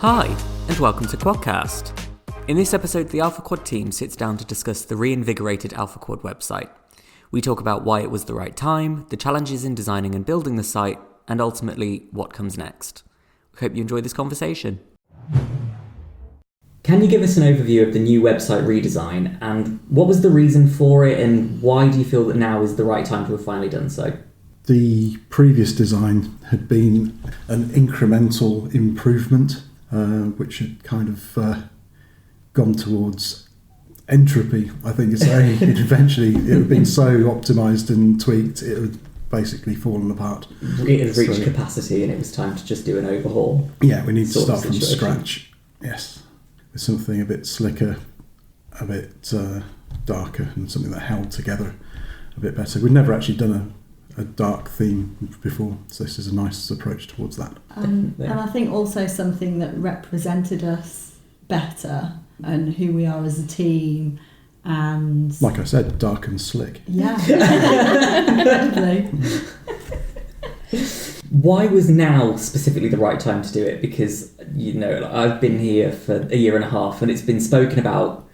Hi, and welcome to Quadcast. In this episode, the AlphaQuad team sits down to discuss the Reinvigorated AlphaQuad website. We talk about why it was the right time, the challenges in designing and building the site, and ultimately, what comes next. We hope you enjoy this conversation. Can you give us an overview of the new website redesign, and what was the reason for it, and why do you feel that now is the right time to have finally done so? The previous design had been an incremental improvement, which had kind of gone towards entropy, I think you're saying. Eventually, it had been so optimised and tweaked, it had basically fallen apart. It had reached capacity and it was time to just do an overhaul. Yeah, we need to start from scratch. Yes, with something a bit slicker, a bit darker, and something that held together a bit better. We'd never actually done a dark theme before, so this is a nice approach towards that. And I think also something that represented us better and who we are as a team, and like I said, dark and slick. Yeah, incredibly. Why was now specifically the right time to do it? Because, I've been here for a year and a half and it's been spoken about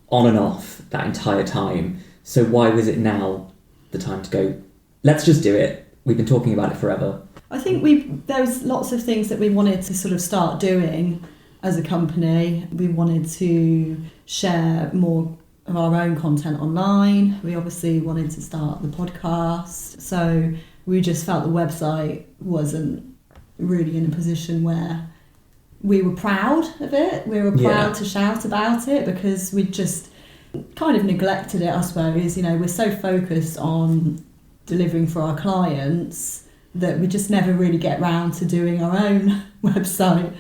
on and off that entire time. So why was it now the time to go, let's just do it? We've been talking about it forever. I think there was lots of things that we wanted to sort of start doing as a company. We wanted to share more of our own content online. We obviously wanted to start the podcast. So we just felt the website wasn't really in a position where we were proud of it. We were proud to shout about it because we just kind of neglected it, I suppose. We're so focused on delivering for our clients that we just never really get round to doing our own website.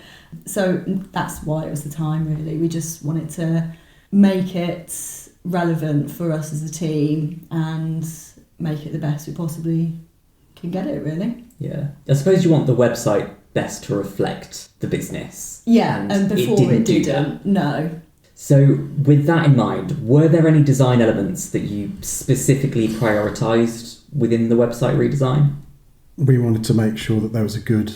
So that's why it was the time, really. We just wanted to make it relevant for us as a team and make it the best we possibly can get it, really. Yeah. I suppose you want the website best to reflect the business. Yeah, and before it didn't. No. So with that in mind, were there any design elements that you specifically prioritised within the website redesign? We wanted to make sure that there was a good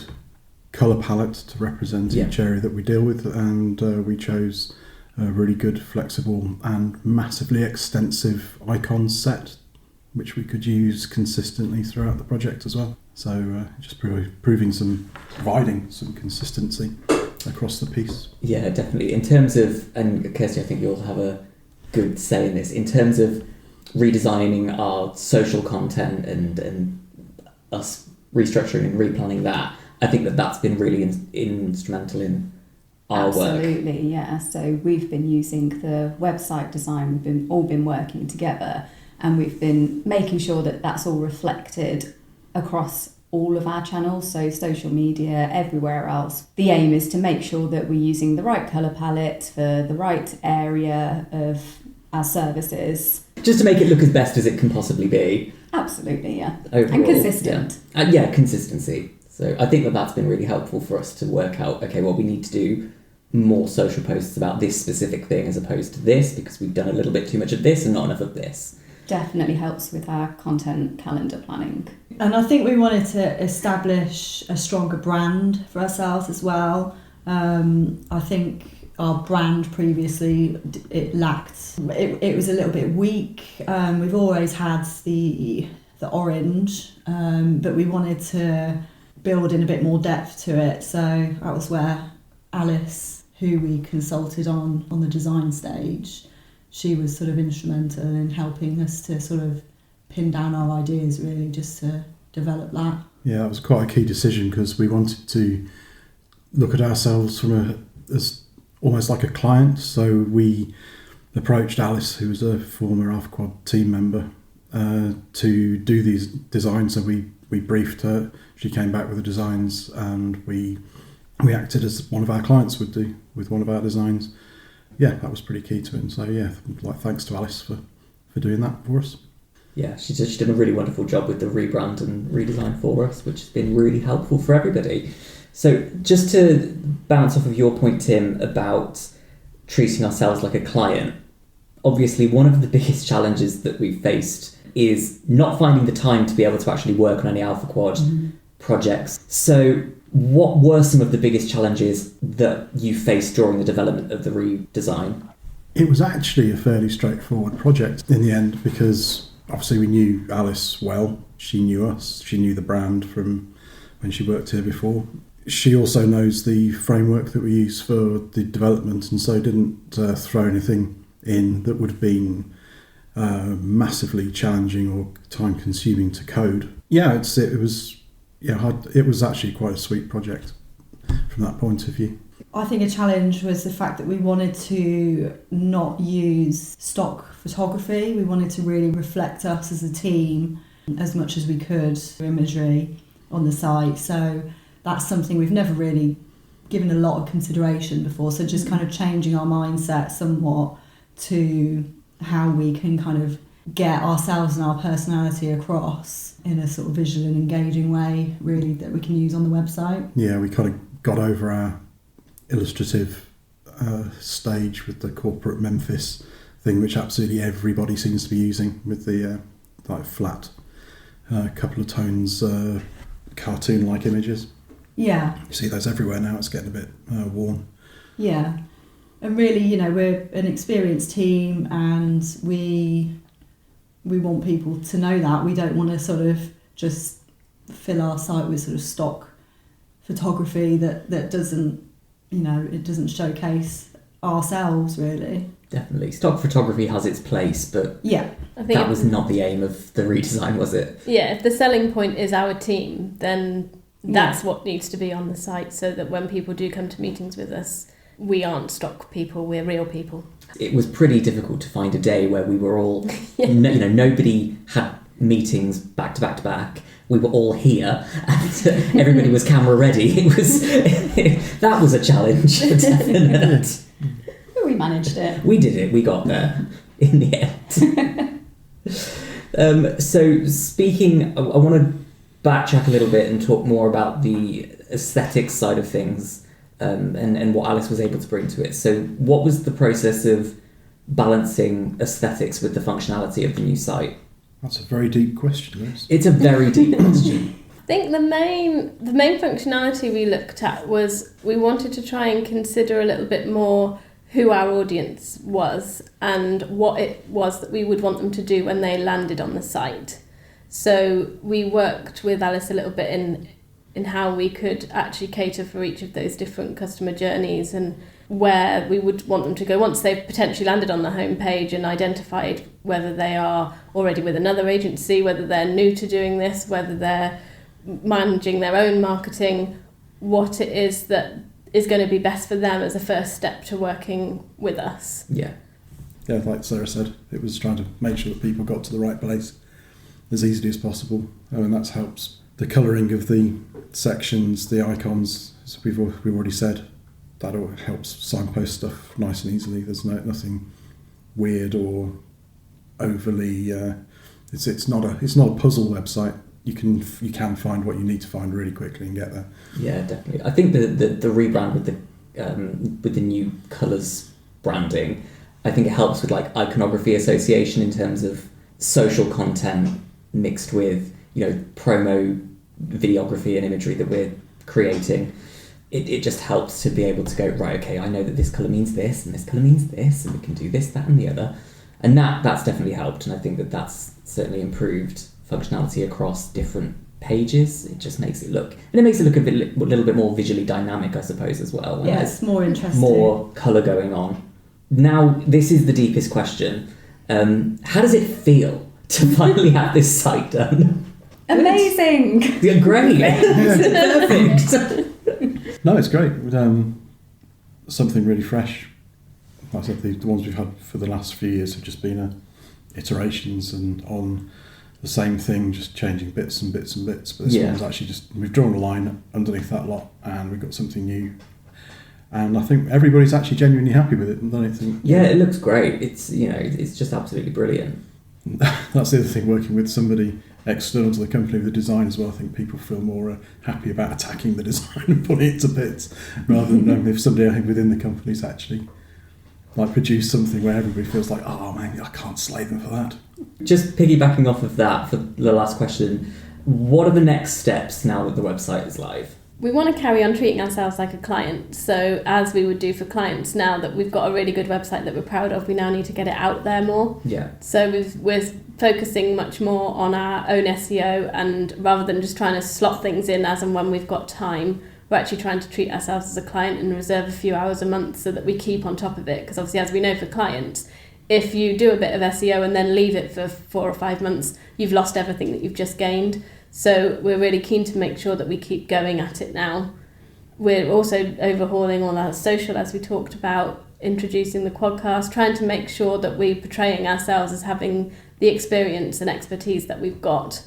colour palette to represent each area that we deal with, and we chose a really good, flexible and massively extensive icon set which we could use consistently throughout the project as well. So just providing some consistency across the piece. Yeah, definitely. In terms of, and Kirsty, I think you'll have a good say in this, in terms of redesigning our social content and us restructuring and replanning that, I think that's been really instrumental in our work. Absolutely, yeah. So we've been using the website design, we've all been working together, and we've been making sure that that's all reflected across all of our channels, so social media, everywhere else. The aim is to make sure that we're using the right colour palette for the right area of our services. Just to make it look as best as it can possibly be. Absolutely, yeah. Overall, and consistent. Yeah, consistency. So I think that's been really helpful for us to work out, okay, well, we need to do more social posts about this specific thing as opposed to this, because we've done a little bit too much of this and not enough of this. Definitely helps with our content calendar planning. And I think we wanted to establish a stronger brand for ourselves as well. I think our brand previously, it lacked, it was a little bit weak. We've always had the orange, but we wanted to build in a bit more depth to it. So that was where Alice, who we consulted on the design stage, she was sort of instrumental in helping us to sort of pin down our ideas, really, just to develop that. Yeah, that was quite a key decision because we wanted to look at ourselves from as almost like a client. So we approached Alice, who was a former AlphaQuad team member, to do these designs. So we briefed her, she came back with the designs, and we acted as one of our clients would do with one of our designs. Yeah, that was pretty key to it. And so thanks to Alice for doing that for us. Yeah, she's done a really wonderful job with the rebrand and redesign for us, which has been really helpful for everybody. So just to bounce off of your point, Tim, about treating ourselves like a client, obviously one of the biggest challenges that we've faced is not finding the time to be able to actually work on any AlphaQuad projects. So What were some of the biggest challenges that you faced during the development of the redesign? It was actually a fairly straightforward project in the end, because obviously we knew Alice well. She knew us. She knew the brand from when she worked here before. She also knows the framework that we use for the development, and so didn't throw anything in that would have been massively challenging or time consuming to code. Yeah, it was actually quite a sweet project from that point of view. I think a challenge was the fact that we wanted to not use stock photography. We wanted to really reflect us as a team as much as we could through imagery on the site. So that's something we've never really given a lot of consideration before. So just kind of changing our mindset somewhat to how we can kind of get ourselves and our personality across in a sort of visual and engaging way, really, that we can use on the website. Yeah, we kind of got over our illustrative stage with the corporate Memphis thing, which absolutely everybody seems to be using, with the like flat couple of tones cartoon-like images. Yeah. You see those everywhere now. It's getting a bit worn. Yeah. And really, we're an experienced team, and we want people to know that. We don't want to sort of just fill our site with sort of stock photography that doesn't, it doesn't showcase ourselves, really. Definitely. Stock photography has its place, but yeah, I think that was not the aim of the redesign, was it? Yeah, if the selling point is our team, then that's what needs to be on the site, so that when people do come to meetings with us, we aren't stock people, we're real people. It was pretty difficult to find a day where we were all, nobody had meetings back to back to back. We were all here, and everybody was camera ready. It was that was a challenge, definitely. But we managed it. We did it. We got there in the end. So speaking, I want to backtrack a little bit and talk more about the aesthetics side of things, and what Alice was able to bring to it. So what was the process of balancing aesthetics with the functionality of the new site? That's a very deep question, Liz. It's a very deep question. I think the main functionality we looked at was we wanted to try and consider a little bit more who our audience was and what it was that we would want them to do when they landed on the site. So we worked with Alice a little bit in how we could actually cater for each of those different customer journeys and where we would want them to go once they've potentially landed on the homepage and identified whether they are already with another agency, whether they're new to doing this, whether they're managing their own marketing, what it is that is going to be best for them as a first step to working with us. Yeah, like Sarah said, it was trying to make sure that people got to the right place as easily as possible, and that helps. The colouring of the sections, the icons, as we've already said, that all helps signpost stuff nice and easily. There's nothing weird or overly. It's not a puzzle website. You can find what you need to find really quickly and get there. Yeah, definitely. I think the rebrand with the new colours branding, I think it helps with like iconography association in terms of social content mixed with promo videography and imagery that we're creating. It just helps to be able to go, right, okay, I know that this colour means this and this colour means this, and we can do this, that and the other. And that's definitely helped, and I think that's certainly improved functionality across different pages. It just makes it look a little bit more visually dynamic, I suppose, as well. Yeah, it's more interesting. More colour going on. Now, this is the deepest question. How does it feel to finally have this site done? Amazing! Yeah, great! Perfect! No, it's great. Something really fresh. Like I said, the ones we've had for the last few years have just been iterations and on the same thing, just changing bits and bits and bits. But this one's actually we've drawn a line underneath that lot and we've got something new. And I think everybody's actually genuinely happy with it. And I don't think... Yeah, it looks great. It's it's just absolutely brilliant. That's the other thing, working with somebody external to the company with the design as well. I think people feel more happy about attacking the design and putting it to bits rather than if somebody within the company's actually produce something where everybody feels like, oh man, I can't slay them for that. Just piggybacking off of that for the last question, what are the next steps now that the website is live? we want to carry on treating ourselves like a client. So as we would do for clients, now that we've got a really good website that we're proud of, we now need to get it out there more. Yeah. So we're focusing much more on our own SEO, and rather than just trying to slot things in as and when we've got time, we're actually trying to treat ourselves as a client and reserve a few hours a month so that we keep on top of it. Because obviously, as we know for clients, if you do a bit of SEO and then leave it for 4 or 5 months, you've lost everything that you've just gained. So we're really keen to make sure that we keep going at it now. We're also overhauling all our social, as we talked about, introducing the Quadcast, trying to make sure that we're portraying ourselves as having the experience and expertise that we've got,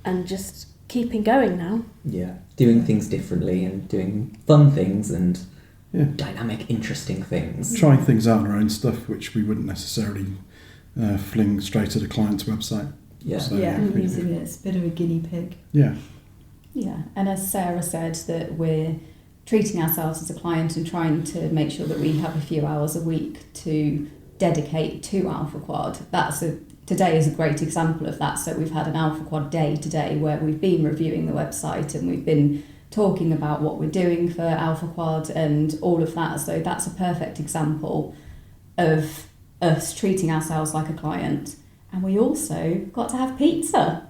and just keeping going now. Yeah, doing things differently and doing fun things and dynamic, interesting things. Trying things out on our own stuff, which we wouldn't necessarily fling straight at a client's website. Yeah. So, Using it as a bit of a guinea pig. Yeah. Yeah, and as Sarah said, that we're treating ourselves as a client and trying to make sure that we have a few hours a week to dedicate to AlphaQuad. Today is a great example of that. So we've had an AlphaQuad day today where we've been reviewing the website and we've been talking about what we're doing for AlphaQuad and all of that. So that's a perfect example of us treating ourselves like a client. And we also got to have pizza.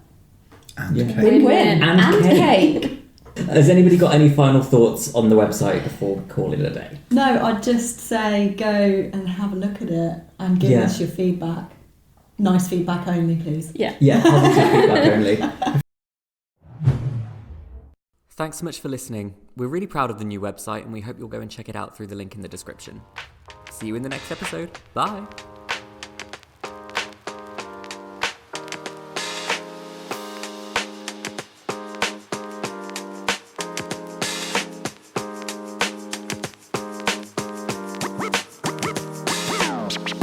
And Yeah. cake. Win-win. And cake. Has anybody got any final thoughts on the website before we call it a day? No, I'd just say go and have a look at it and give us your feedback. Nice feedback only, please. Yeah. Yeah, positive feedback only. Thanks so much for listening. We're really proud of the new website and we hope you'll go and check it out through the link in the description. See you in the next episode. Bye.